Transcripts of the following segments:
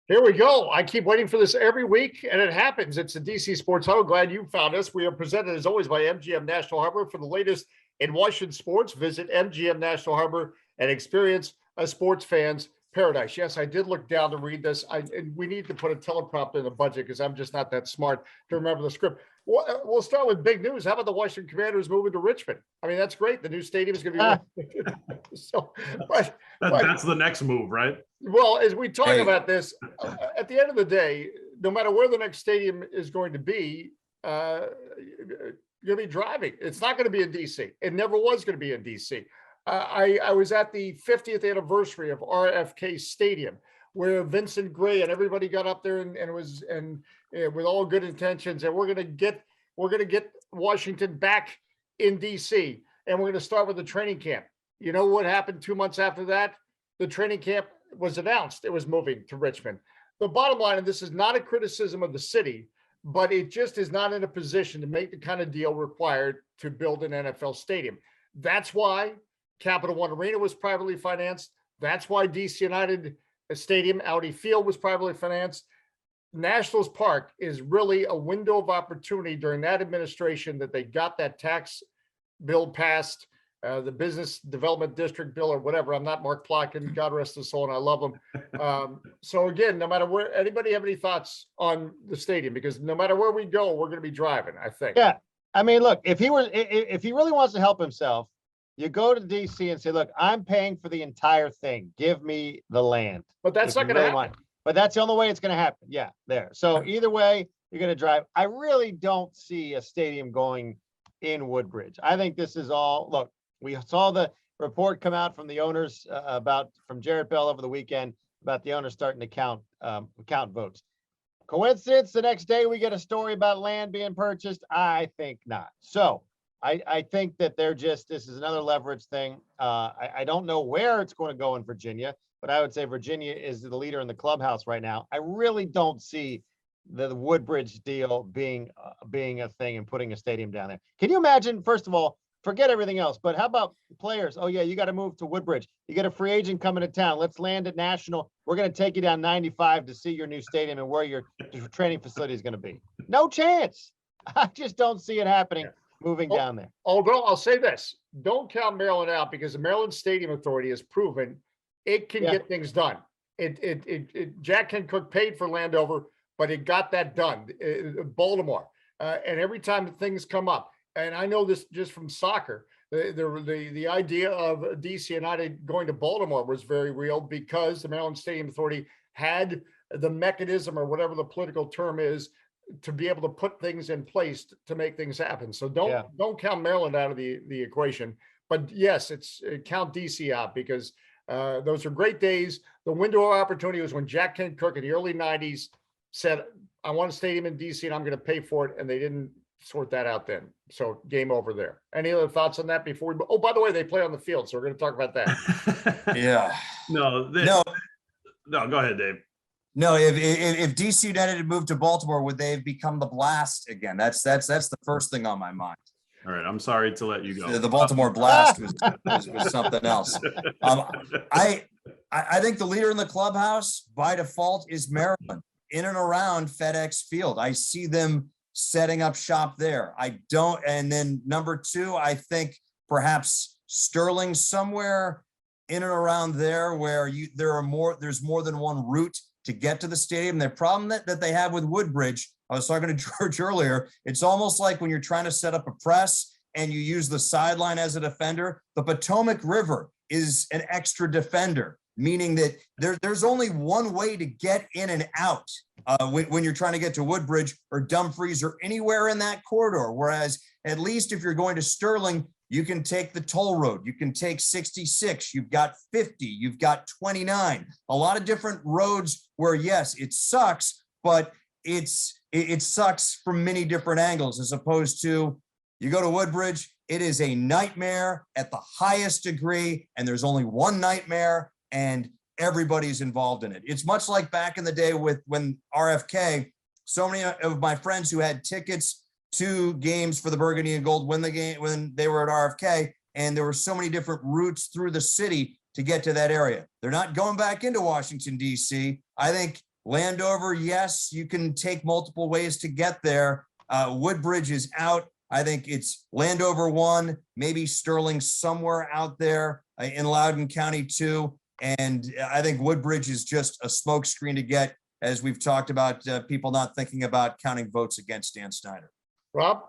Here we go. I keep waiting for this every week, and it happens. It's the DC Sports Huddle. Glad you found us. We are presented, as always, by MGM National Harbor. For the latest in Washington sports, visit MGM National Harbor and experience a sports fan's paradise. Yes, I did look down to read this. And we need to put a teleprompter in the budget because I'm just not that smart to remember the script. We'll start with big news. How about the Washington Commanders moving to Richmond? I mean, that's great. The new stadium is going to be that's the next move, right? Well, as we talk about this, at the end of the day, no matter where the next stadium is going to be, you're going to be driving. It's not going to be in DC. It never was going to be in DC. I was at the 50th anniversary of RFK Stadium, where Vincent Gray and everybody got up there and with all good intentions, and we're going to get Washington back in DC, and we're going to start with the training camp. You know what happened 2 months after that? The training camp was announced. It was moving to Richmond. The bottom line, and this is not a criticism of the city, but it just is not in a position to make the kind of deal required to build an NFL stadium. That's why Capital One Arena was privately financed. That's why DC United Stadium, Audi Field, was privately financed. Nationals Park is really a window of opportunity during that administration that they got that tax bill passed, the business development district bill or whatever. I'm not Mark Plotkin, God rest his soul, and I love him. So again, no matter where, anybody have any thoughts on the stadium? Because no matter where we go, we're going to be driving, I think. Yeah. I mean, look, if he really wants to help himself, you go to DC and say, look, I'm paying for the entire thing. Give me the land. But that's not going to happen. But that's the only way it's going to happen. Yeah, there. So either way, you're going to drive. I really don't see a stadium going in Woodbridge. I think this is all, look, we saw the report come out from the owners from Jarrett Bell over the weekend about the owners starting to count votes. Coincidence, the next day we get a story about land being purchased? I think not. So I think that this is another leverage thing. I don't know where it's going to go in Virginia, but I would say Virginia is the leader in the clubhouse right now. I really don't see the Woodbridge deal being a thing and putting a stadium down there. Can you imagine, first of all, forget everything else, but how about players? Oh yeah, you got to move to Woodbridge. You get a free agent coming to town. Let's land at National. We're going to take you down 95 to see your new stadium and where your training facility is going to be. No chance. I just don't see it happening. Moving down there. Although I'll say this, don't count Maryland out, because the Maryland Stadium Authority has proven it can get things done. Jack Kent Cooke paid for Landover, but it got that done. Baltimore, and every time things come up, and I know this just from soccer, the idea of DC United going to Baltimore was very real, because the Maryland Stadium Authority had the mechanism, or whatever the political term is, to be able to put things in place to make things happen. So don't count Maryland out of the equation. But yes, count DC out, because those are great days. The window of opportunity was when Jack Kent Cooke in the early 90s said, I want a stadium in DC and I'm going to pay for it. And they didn't sort that out then. So game over there. Any other thoughts on that before we, by the way, they play on the field, so we're going to talk about that. Yeah. No, go ahead, Dave. No, if DC United had moved to Baltimore, would they have become the Blast again? That's the first thing on my mind. All right, I'm sorry to let you go. The Baltimore Blast was something else. I think the leader in the clubhouse by default is Maryland, in and around FedEx Field. I see them setting up shop there. And then number two, I think perhaps Sterling, somewhere in and around there where there's more than one route to get to the stadium. The problem that they have with Woodbridge, I was talking to George earlier, it's almost like when you're trying to set up a press and you use the sideline as a defender. The Potomac River is an extra defender, meaning that there's only one way to get in and out when you're trying to get to Woodbridge or Dumfries or anywhere in that corridor. Whereas at least if you're going to Sterling, you can take the toll road. You can take 66. You've got 50. You've got 29. A lot of different roads where, yes, it sucks, but it sucks from many different angles, as opposed to you go to Woodbridge. It is a nightmare at the highest degree, and there's only one nightmare, and everybody's involved in it. It's much like back in the day when RFK, so many of my friends who had tickets to games for the Burgundy and Gold when they were at RFK, and there were so many different routes through the city to get to that area. They're not going back into Washington, D.C. I think Landover, yes, you can take multiple ways to get there. Woodbridge is out. I think it's Landover 1, maybe Sterling somewhere out there in Loudoun County 2. And I think Woodbridge is just a smokescreen to get, as we've talked about, people not thinking about counting votes against Dan Snyder. Rob?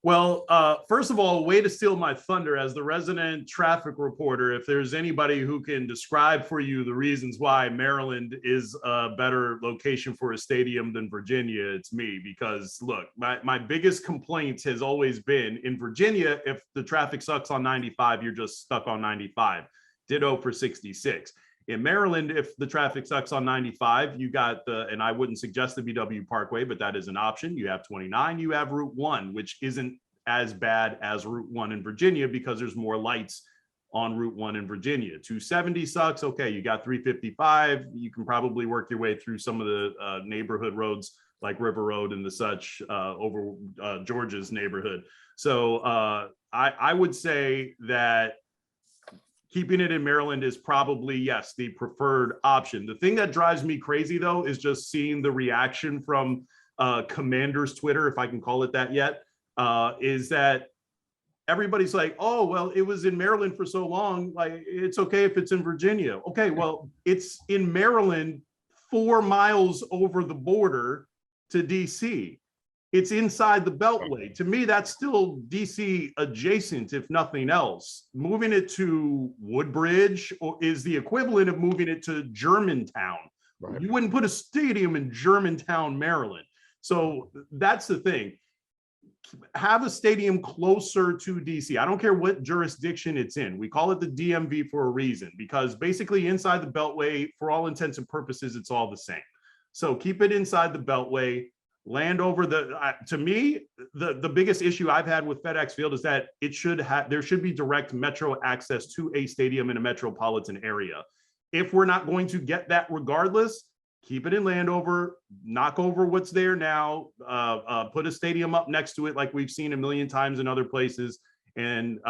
Well, first of all, way to steal my thunder as the resident traffic reporter. If there's anybody who can describe for you the reasons why Maryland is a better location for a stadium than Virginia, it's me. Because look, my biggest complaint has always been in Virginia, if the traffic sucks on 95, you're just stuck on 95. Ditto for 66. In Maryland, if the traffic sucks on 95, you got and I wouldn't suggest the BW Parkway, but that is an option. You have 29, you have Route 1, which isn't as bad as Route 1 in Virginia because there's more lights on Route 1 in Virginia. 270 sucks. Okay, you got 355. You can probably work your way through some of the neighborhood roads like River Road and the such over Georgia's neighborhood. So I would say that keeping it in Maryland is probably, yes, the preferred option. The thing that drives me crazy, though, is just seeing the reaction from Commander's Twitter, if I can call it that yet, is that everybody's like, oh, well, it was in Maryland for so long. Like, it's okay if it's in Virginia. Okay, well, it's in Maryland 4 miles over the border to DC. It's inside the Beltway. To me, that's still DC adjacent, if nothing else. Moving it to Woodbridge is the equivalent of moving it to Germantown. Right. You wouldn't put a stadium in Germantown, Maryland. So that's the thing. Have a stadium closer to DC. I don't care what jurisdiction it's in. We call it the DMV for a reason, because basically inside the Beltway, for all intents and purposes, it's all the same. So keep it inside the Beltway. Landover, to me, the biggest issue I've had with FedEx Field is that there should be direct metro access to a stadium in a metropolitan area. If we're not going to get that regardless, keep it in Landover, knock over what's there now, put a stadium up next to it like we've seen a million times in other places, and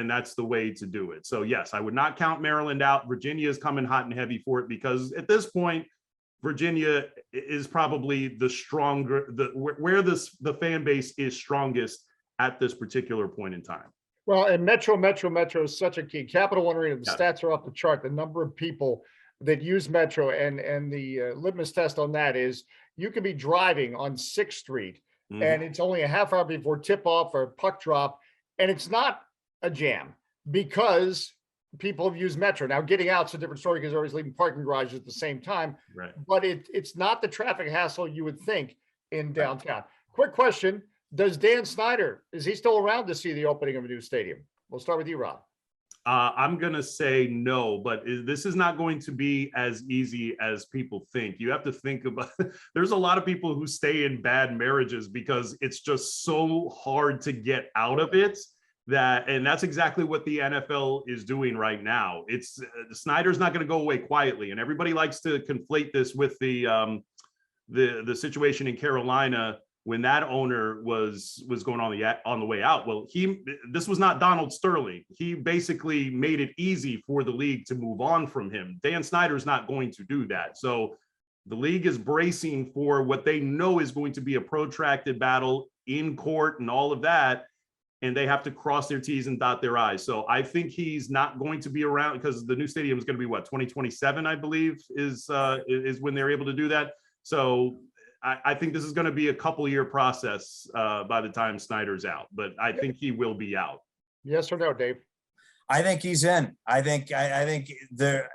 that's the way to do it. So yes, I would not count Maryland out. Virginia is coming hot and heavy for it because at this point, Virginia is probably the stronger, where the fan base is strongest at this particular point in time. Well, and Metro is such a key. Capital One Arena, the stats are off the chart. The number of people that use Metro and the litmus test on that is you could be driving on 6th Street and it's only a half hour before tip off or puck drop. And it's not a jam because people have used Metro. Now getting out's a different story because they're always leaving parking garages at the same time, right? But it's not the traffic hassle you would think in downtown. Quick question. Does Dan Snyder, is he still around to see the opening of a new stadium? We'll start with you, Rob. I'm going to say no, but this is not going to be as easy as people think. You have to think about, there's a lot of people who stay in bad marriages because it's just so hard to get out of it. And that's exactly what the NFL is doing right now. It's Snyder's not going to go away quietly, and everybody likes to conflate this with the situation in Carolina when that owner was going on the way out. Well, this was not Donald Sterling. He basically made it easy for the league to move on from him. Dan Snyder's not going to do that. So the league is bracing for what they know is going to be a protracted battle in court and all of that. And they have to cross their T's and dot their I's. So I think he's not going to be around because the new stadium is going to be 2027, I believe, is when they're able to do that. So I think this is going to be a couple-year process by the time Snyder's out, but I think he will be out. Yes or no, Dave? I think he's in. I think there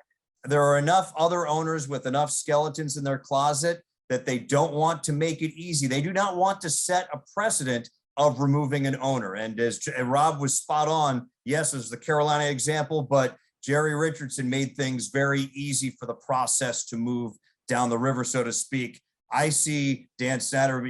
are enough other owners with enough skeletons in their closet that they don't want to make it easy. They do not want to set a precedent of removing an owner. And as Rob was spot on, yes, as the Carolina example, but Jerry Richardson made things very easy for the process to move down the river, so to speak. I see Dan Snyder,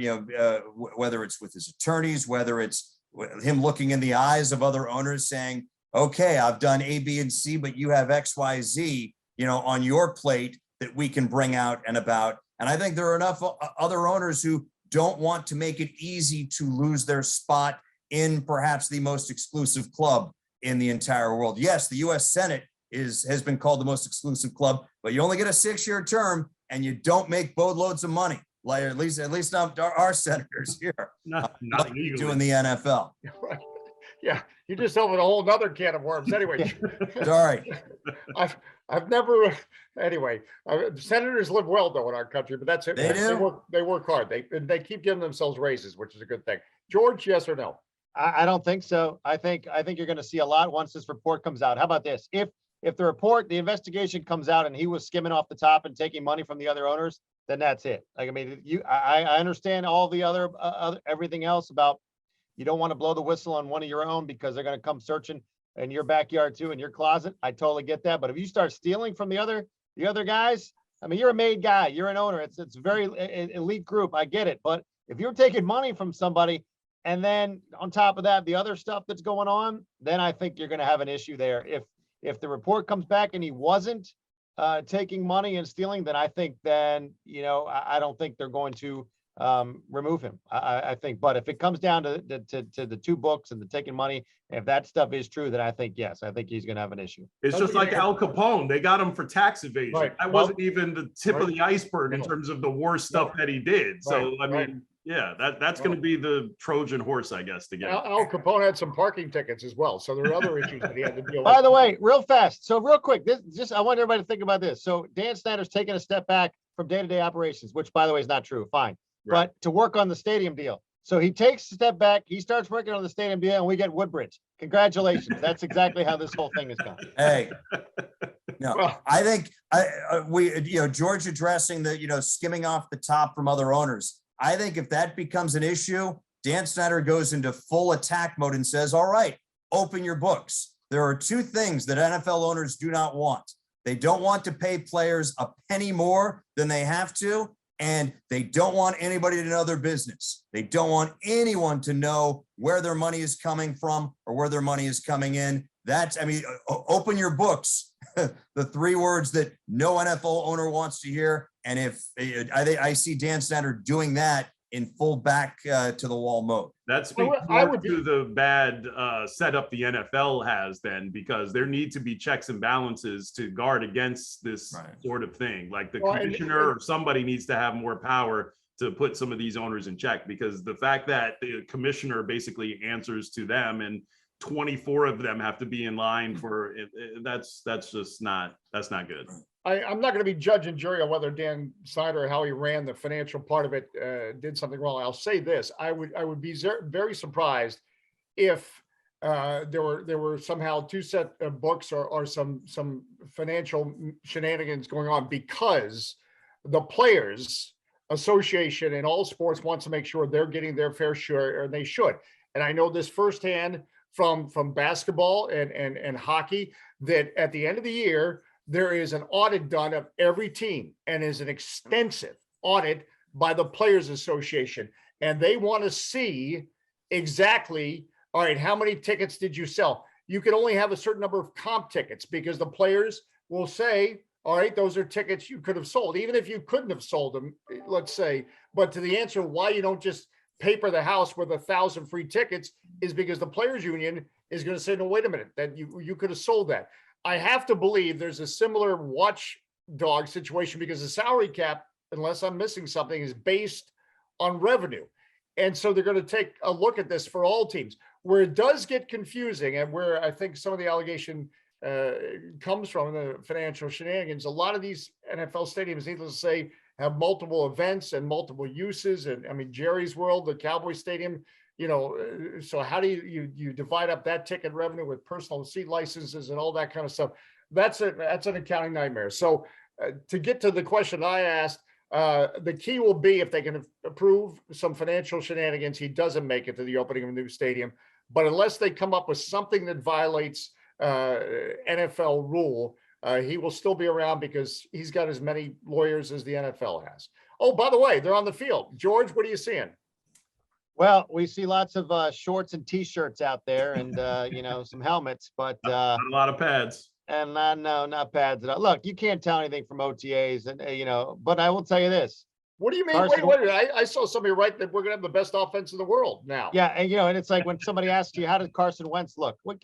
whether it's with his attorneys, whether it's him looking in the eyes of other owners saying, okay, I've done A, B, and C, but you have X, Y, Z, on your plate that we can bring out and about. And I think there are enough other owners who don't want to make it easy to lose their spot in perhaps the most exclusive club in the entire world. Yes, the U.S. Senate has been called the most exclusive club, but you only get a 6-year term. and you don't make boatloads of money. Like at least not our senators here. Not Like you do in legally. the NFL. Right. Yeah, you just opened a whole nother can of worms. Anyway, Sorry. I've never. Anyway, senators live well though in our country, but that's it. They do. They work hard. They keep giving themselves raises, which is a good thing. George, yes or no? I don't think so. I think you're going to see a lot once this report comes out. How about this? If the investigation comes out and he was skimming off the top and taking money from the other owners, then that's it. Like, I mean, I understand all the other everything else about you don't want to blow the whistle on one of your own because they're going to come searching in your backyard too, in your closet. I totally get that. But if you start stealing from the other guys, I mean, you're a made guy, you're an owner. It's a very elite group. I get it. But if you're taking money from somebody, and then on top of that, the other stuff that's going on, then I think you're going to have an issue there. If the report comes back and he wasn't taking money and stealing, then I think I don't think they're going to remove him. I think, but if it comes down to the two books and the taking money, if that stuff is true, then I think, yes, I think he's going to have an issue. It's just like Al Capone. They got him for tax evasion. Right. That Well, wasn't even the tip of the iceberg in terms of the worst stuff that he did. So, I mean, yeah, that's going to be the Trojan horse, I guess, to get. Al Capone had some parking tickets as well, so there are other issues that he had to deal with. By the way, real fast. So real quick, I want everybody to think about this. So Dan Snyder's taking a step back from day-to-day operations, which by the way is not true. Fine. Right. But to work on the stadium deal. So he takes a step back, he starts working on the stadium deal, and we get Woodbridge. Congratulations. That's exactly how this whole thing is going. Hey, no, Well- I think George addressing the, skimming off the top from other owners. I think if that becomes an issue, Dan Snyder goes into full attack mode and says, all right, open your books. There are two things that NFL owners do not want. They don't want to pay players a penny more than they have to, and they don't want anybody to know their business. They don't want anyone to know where their money is coming from or where their money is coming in. Open your books, the three words that no NFL owner wants to hear. And if I see Dan Snyder doing that in full back to the wall mode. That speaks more to the bad setup the NFL has then, because there need to be checks and balances to guard against this sort of thing. Like the commissioner or somebody needs to have more power to put some of these owners in check, because the fact that the commissioner basically answers to them and 24 of them have to be in line for it, that's not good. I'm not going to be judge and jury on whether Dan Snyder, how he ran the financial part of it, did something wrong. I'll say this: I would be very surprised if there were somehow two set of books or some financial shenanigans going on, because the Players Association in all sports wants to make sure they're getting their fair share, and they should. And I know this firsthand from basketball and hockey, that at the end of the year, there is an audit done of every team, and is an extensive audit by the Players Association. And they want to see exactly, all right, how many tickets did you sell? You can only have a certain number of comp tickets, because the players will say, all right, those are tickets you could have sold, even if you couldn't have sold them, let's say. But to the answer why you don't just paper the house with 1,000 free tickets is because the Players Union is going to say, no, wait a minute, that you could have sold that. I have to believe there's a similar watchdog situation, because the salary cap, unless I'm missing something, is based on revenue. And so they're going to take a look at this for all teams. Where it does get confusing, and where I think some of the allegation comes from, the financial shenanigans, a lot of these NFL stadiums, needless to say, have multiple events and multiple uses. And I mean, Jerry's World, the Cowboy Stadium, so how do you divide up that ticket revenue with personal seat licenses and all that kind of stuff? That's an accounting nightmare. So to get to the question I asked, the key will be if they can approve some financial shenanigans, he doesn't make it to the opening of a new stadium. But unless they come up with something that violates NFL rule, he will still be around, because he's got as many lawyers as the NFL has. Oh, by the way, they're on the field. George, what are you seeing? Well, we see lots of shorts and T-shirts out there, and some helmets, but Not a lot of pads. and not pads at all. Look, you can't tell anything from OTAs, and but I will tell you this. What do you mean? Carson, Wait. I saw somebody write that we're going to have the best offense in the world now. Yeah, and and it's like when somebody asks you, how did Carson Wentz look? Well,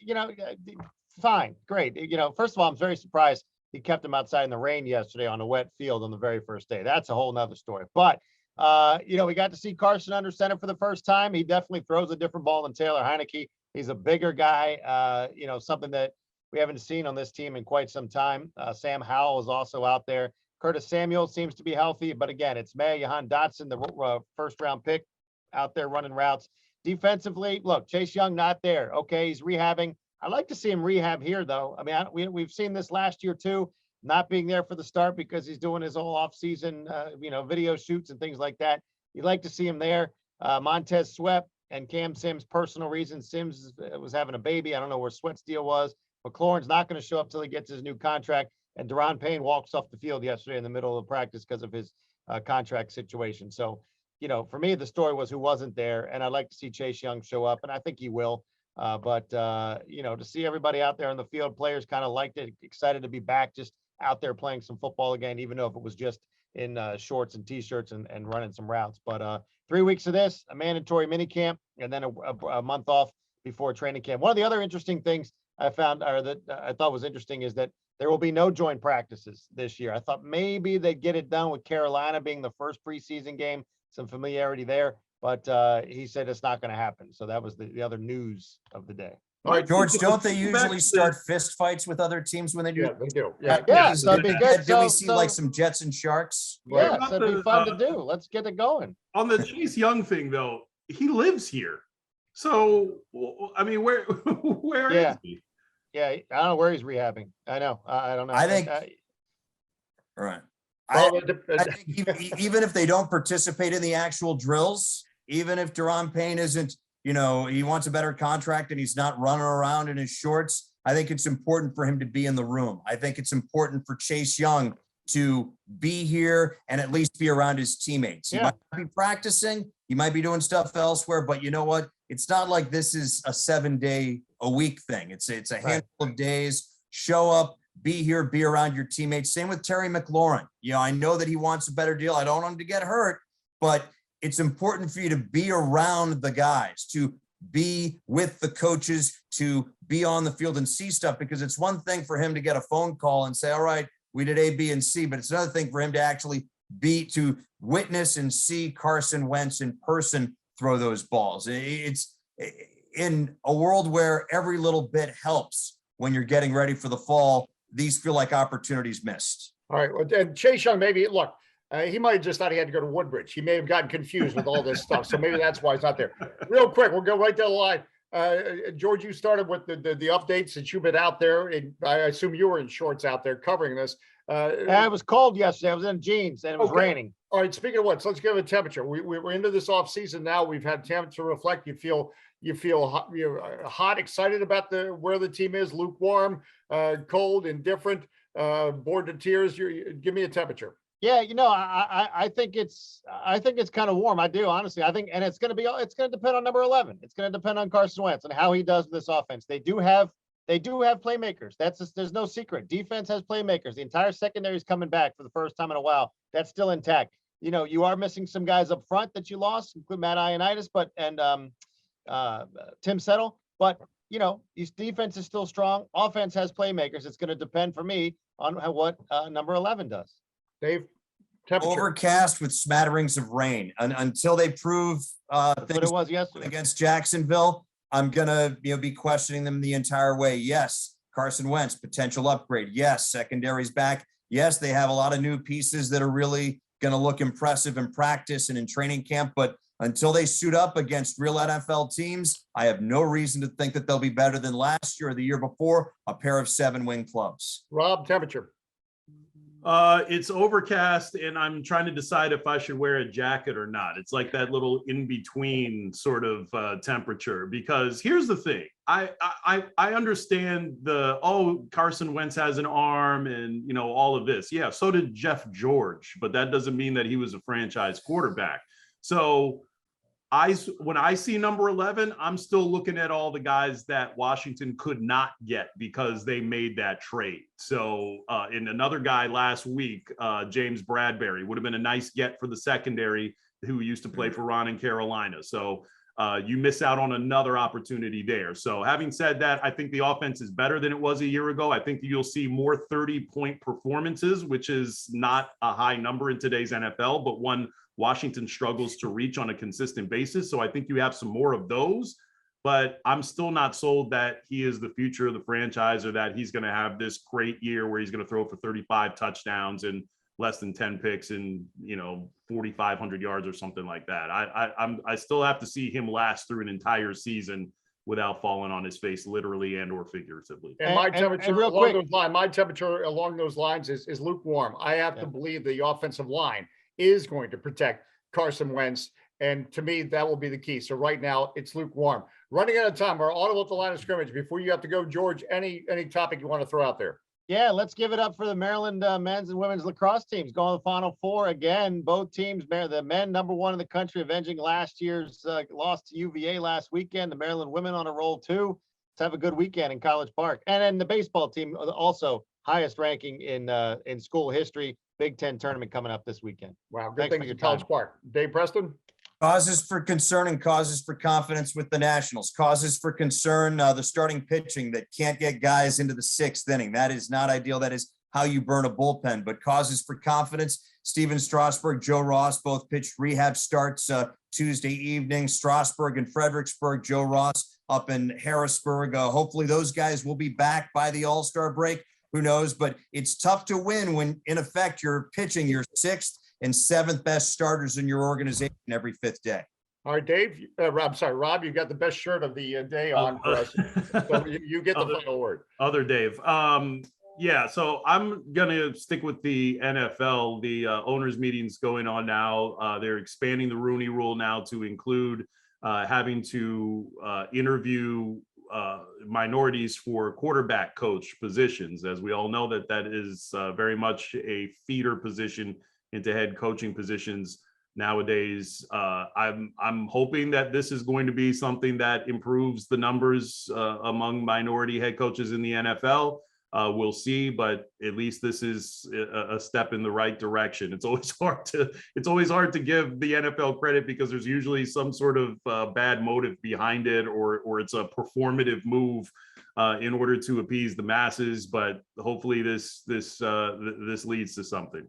fine, great. First of all, I'm very surprised he kept him outside in the rain yesterday on a wet field on the very first day. That's a whole nother story. But, we got to see Carson under center for the first time. He definitely throws a different ball than Taylor Heineke. He's a bigger guy, something that we haven't seen on this team in quite some time. Sam Howell is also out there. Curtis Samuel seems to be healthy, but again, it's Jahan Dotson, the first round pick, out there running routes. Defensively, look, Chase Young not there. Okay, he's rehabbing. I'd like to see him rehab here, though. I mean, we've seen this last year too, not being there for the start because he's doing his whole off-season, video shoots and things like that. You'd like to see him there. Montez Sweat and Cam Sims, personal reasons. Sims was having a baby. I don't know where Sweat's deal was. McLaurin's not going to show up till he gets his new contract. And Deron Payne walks off the field yesterday in the middle of practice because of his contract situation. So, for me, the story was who wasn't there. And I'd like to see Chase Young show up, and I think he will. But to see everybody out there on the field, players kind of liked it, excited to be back, just out there playing some football again, even though if it was just in shorts and T-shirts and running some routes. But 3 weeks of this, a mandatory mini camp, and then a month off before training camp. One of the other interesting things I found, or that I thought was interesting, is that there will be no joint practices this year. I thought maybe they'd get it done with Carolina being the first preseason game, some familiarity there, but he said it's not going to happen. So that was the other news of the day. All right, George, don't they usually start fist fights with other teams when they do? Yeah, they do. Yeah, so it'd be good. Did we see like some Jets and Sharks? Yeah, so it'd be fun to do. Let's get it going. On the Chase Young thing, though, he lives here. So, I mean, where is he? Yeah, I don't know where he's rehabbing. I know. I don't know. I think. Right. Well, I think even if they don't participate in the actual drills, even if Deron Payne isn't, he wants a better contract and he's not running around in his shorts, I think it's important for him to be in the room. I think it's important for Chase Young to be here and at least be around his teammates. He might be practicing, he might be doing stuff elsewhere, but you know what? It's not like this is a 7-day-a-week thing. It's a handful of days. Show up, be here, be around your teammates. Same with Terry McLaurin. I know that he wants a better deal. I don't want him to get hurt, but it's important for you to be around the guys, to be with the coaches, to be on the field and see stuff, because it's one thing for him to get a phone call and say, all right, we did A, B, and C, but it's another thing for him to actually to witness and see Carson Wentz in person throw those balls. It's in a world where every little bit helps when you're getting ready for the fall. These feel like opportunities missed. All right. Well, and Chase Young, maybe, look, he might have just thought he had to go to Woodbridge. He may have gotten confused with all this stuff. So maybe that's why he's not there. Real quick, we'll go right down the line. George, you started with the updates that you've been out there. And I assume you were in shorts out there covering this. It was cold yesterday. I was in jeans and it was raining. All right. Speaking of what, so let's give a temperature. We're into this off season now. We've had temperature reflect. You feel hot, you're hot, excited about where the team is, lukewarm, cold, indifferent, bored to tears. Give me a temperature. Yeah, I think it's kind of warm. I do, honestly. I think, and it's going to depend on number 11. It's going to depend on Carson Wentz and how he does with this offense. They do have playmakers. There's no secret. Defense has playmakers. The entire secondary is coming back for the first time in a while. That's still intact. You are missing some guys up front that you lost, including Matt Ioannidis, and Tim Settle. But his defense is still strong. Offense has playmakers. It's going to depend for me on what number 11 does. Dave, temperature. Overcast with smatterings of rain until they prove That's what it was yesterday against Jacksonville. I'm gonna be questioning them the entire way. Yes, Carson Wentz, potential upgrade. Yes, secondary's back. Yes, they have a lot of new pieces that are really gonna look impressive in practice and in training camp. But until they suit up against real NFL teams, I have no reason to think that they'll be better than last year or the year before, a pair of 7-win clubs. Rob, temperature. It's overcast, and I'm trying to decide if I should wear a jacket or not. It's like that little in-between sort of temperature, because here's the thing. I understand Carson Wentz has an arm and, all of this. Yeah, so did Jeff George, but that doesn't mean that he was a franchise quarterback. So when I see number 11, I'm still looking at all the guys that Washington could not get because they made that trade. So in another guy last week, James Bradbury would have been a nice get for the secondary, who used to play for Ron in Carolina. So you miss out on another opportunity there. So having said that, I think the offense is better than it was a year ago. I think you'll see more 30-point performances, which is not a high number in today's NFL, but one Washington struggles to reach on a consistent basis. So I think you have some more of those, but I'm still not sold that he is the future of the franchise or that he's going to have this great year where he's going to throw for 35 touchdowns and less than 10 picks and 4,500 yards or something like that. I still have to see him last through an entire season without falling on his face, literally and or figuratively. And my temperature real along quick, those lines, my temperature along those lines is lukewarm. I have to believe the offensive line is going to protect Carson Wentz. And to me, that will be the key. So right now it's lukewarm. Running out of time, we're audible at the line of scrimmage. Before you have to go, George, any topic you want to throw out there? Yeah, let's give it up for the Maryland men's and women's lacrosse teams going to the Final Four again. Both teams, the men #1 in the country, avenging last year's loss to UVA last weekend. The Maryland women on a roll too. Let's have a good weekend in College Park. And then the baseball team also highest ranking in school history. Big Ten tournament coming up this weekend. Wow, good Thanks for things your at College time. Park. Dave Preston? Causes for concern and causes for confidence with the Nationals. Causes for concern, the starting pitching that can't get guys into the 6th inning. That is not ideal. That is how you burn a bullpen. But causes for confidence, Steven Strasburg, Joe Ross, both pitched rehab starts Tuesday evening. Strasburg in Fredericksburg, Joe Ross up in Harrisburg. Hopefully those guys will be back by the All-Star break. Who knows? But it's tough to win when, in effect, you're pitching your 6th and 7th best starters in your organization every 5th day. All right, Dave, Rob, you got the best shirt of the day on for us. So you get the final word. Other Dave. Yeah, so I'm going to stick with the NFL. The owners meetings going on now. They're expanding the Rooney Rule now to include having to interview minorities for quarterback coach positions. As we all know, that is very much a feeder position into head coaching positions nowadays. I'm hoping that this is going to be something that improves the numbers among minority head coaches in the NFL. We'll see, but at least this is a step in the right direction. It's always hard to give the NFL credit because there's usually some sort of bad motive behind it, or it's a performative move in order to appease the masses. But hopefully this leads to something.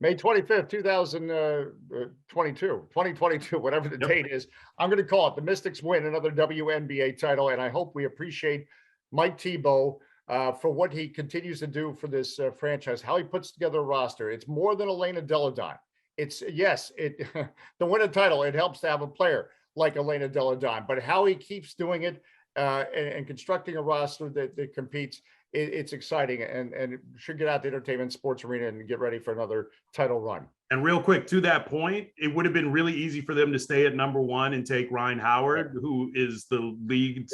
May 25th, 2022, whatever the date is. I'm going to call it the Mystics win another WNBA title. And I hope we appreciate Mike Tebow for what he continues to do for this franchise, how he puts together a roster. It's more than Elena Deladon. It's to win a title, it helps to have a player like Elena Deladon, but how he keeps doing it and constructing a roster that competes, it's exciting and should get out the entertainment sports arena and get ready for another title run. And real quick, to that point, it would have been really easy for them to stay at #1 and take Ryan Howard, who is the league's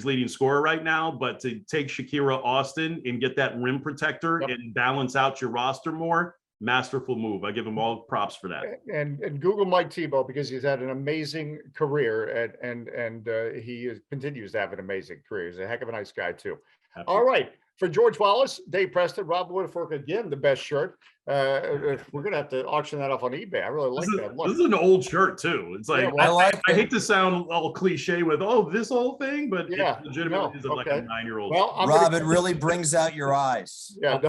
leading scorer right now. But to take Shakira Austin and get that rim protector and balance out your roster more, masterful move. I give him all props for that. And Google Mike Tebow because he's had an amazing career and he continues to have an amazing career. He's a heck of a nice guy too. Absolutely. All right. For George Wallace, Dave Preston, Rob Woodfork, again, the best shirt. We're going to have to auction that off on eBay. I really like that. This is an old shirt, too. It's like, I hate to sound all cliche with, this whole thing, but it legitimately is like a 9-year-old. Well, Rob, it really brings out your eyes. Yeah.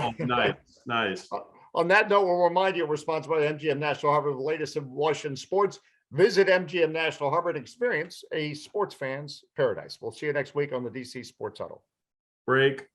Nice. On that note, we'll remind you we're sponsored by MGM National Harbor, the latest in Washington sports. Visit MGM National Harbor and experience a sports fan's paradise. We'll see you next week on the DC Sports Huddle. Break.